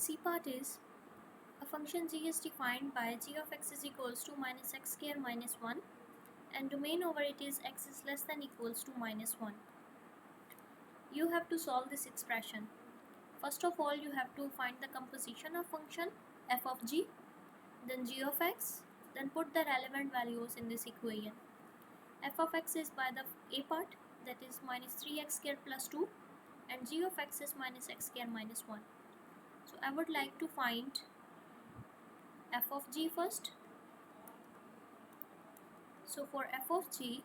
C part is a function g is defined by g of x is equals to minus x square minus 1 and domain over it is x is less than equals to minus 1. You have to solve this expression. First of all, you have to find the composition of function f of g, then g of x, then put the relevant values in this equation. F of x is by the a part, that is minus 3x square plus 2, and g of x is minus x square minus 1. So I would like to find f of g first. So for f of g,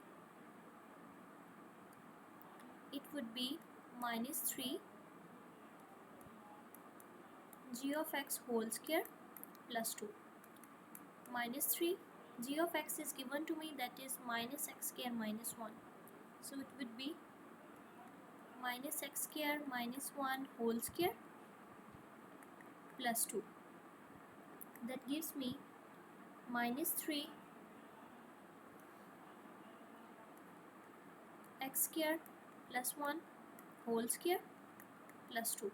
it would be minus 3 g of x whole square plus 2. Minus 3 g of x is given to me, that is minus x square minus 1. So it would be minus x square minus 1 whole square plus 2. That gives me minus 3 x square plus 1 whole square plus 2.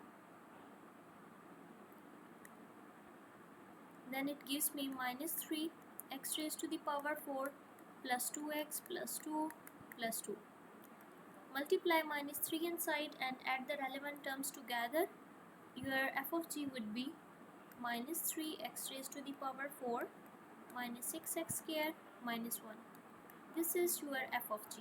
Then it gives me minus 3 x raised to the power 4 plus 2x plus 2 plus 2. Multiply minus 3 inside and add the relevant terms together. Your f of g would be minus 3x raised to the power 4 minus 6x square minus 1. This is your f of g.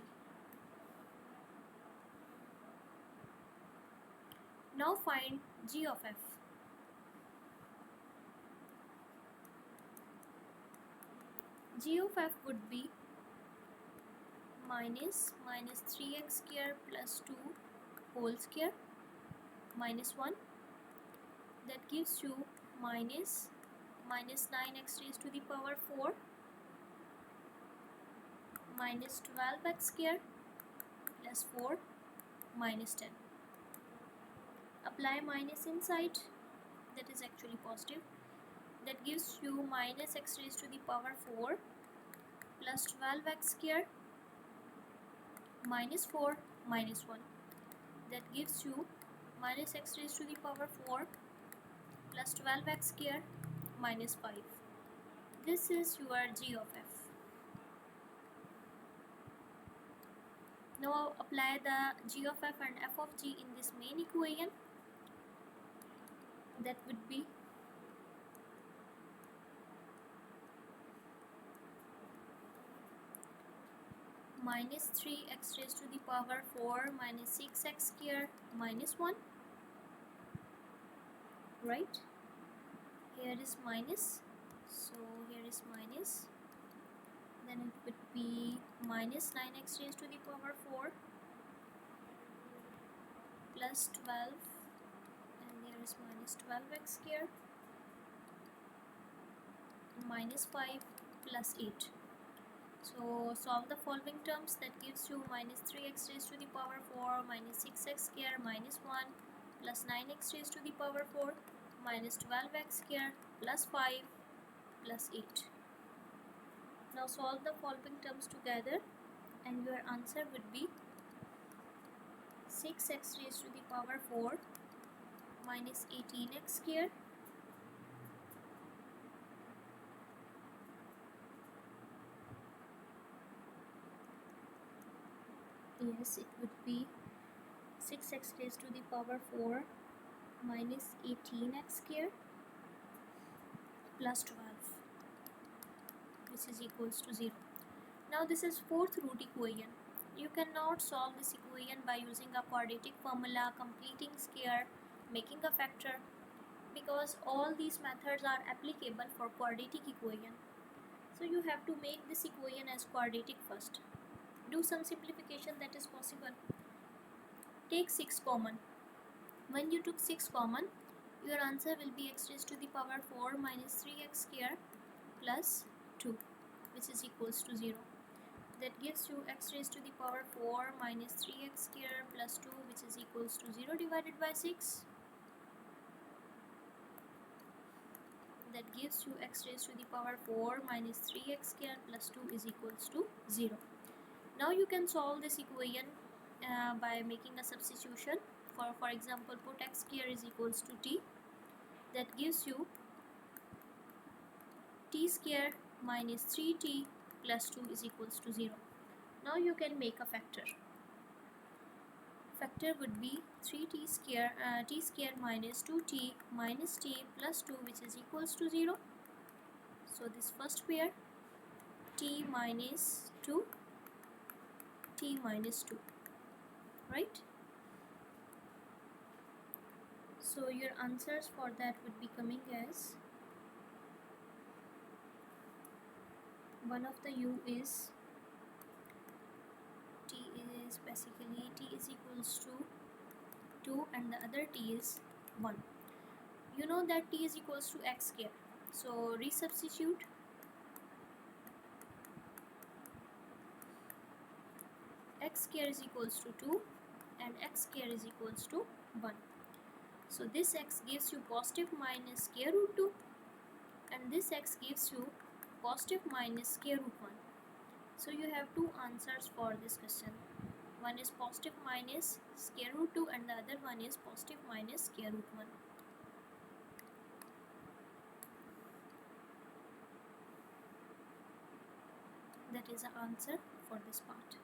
Now find g of f. G of f would be minus 3x square plus 2 whole square minus 1. That gives you minus 9x raised to the power 4 minus 12x square plus 4 minus 10. Apply minus inside, that is actually positive. That gives you minus x raised to the power 4 plus 12x square minus 4 minus 1. That gives you minus x raised to the power 4 plus 12x square minus 5. This is your g of f. Now apply the g of f and f of g in this main equation. That would be minus 3x raised to the power 4 minus 6x square minus 1. Right? Here is minus, so here is minus. Then it would be minus 9x raised to the power 4 plus 12, and there is minus 12x square minus 5 plus 8. So solve the following terms. That gives you minus 3x raised to the power 4 minus 6x square minus 1 plus 9x raised to the power 4 minus 12x square plus 5 plus 8. Now solve the following terms together and your answer would be 6x raised to the power 4 minus 18x square yes, it would be 6x raised to the power 4 minus 18x square plus 12, which is equals to 0. Now this is fourth root equation. You cannot solve this equation by using a quadratic formula, completing square, making a factor, because all these methods are applicable for quadratic equation. So you have to make this equation as quadratic first. Do some simplification that is possible. Take 6 common. When you took 6 common, your answer will be x raised to the power 4 minus 3x square plus 2, which is equals to 0. That gives you x raised to the power 4 minus 3x square plus 2, which is equals to 0 divided by 6. That gives you x raised to the power 4 minus 3x square plus 2 is equals to 0. Now you can solve this equation by making a substitution. For example, put x square is equals to t. that gives you t square minus 3t plus 2 is equals to 0. Now you can make a factor. Factor would be 3t square t square minus 2t minus t plus 2, which is equals to 0. So this first pair, t minus 2, t minus 2, right? So your answers for that would be coming as, one of the u is t is basically t is equals to 2 and the other t is 1. You know that t is equals to x square, so resubstitute. X square is equals to 2 and x square is equals to 1. So this x gives you positive minus square root 2 and this x gives you positive minus square root 1. So you have two answers for this question. One is positive minus square root 2 and the other one is positive minus square root 1. That is the answer for this part.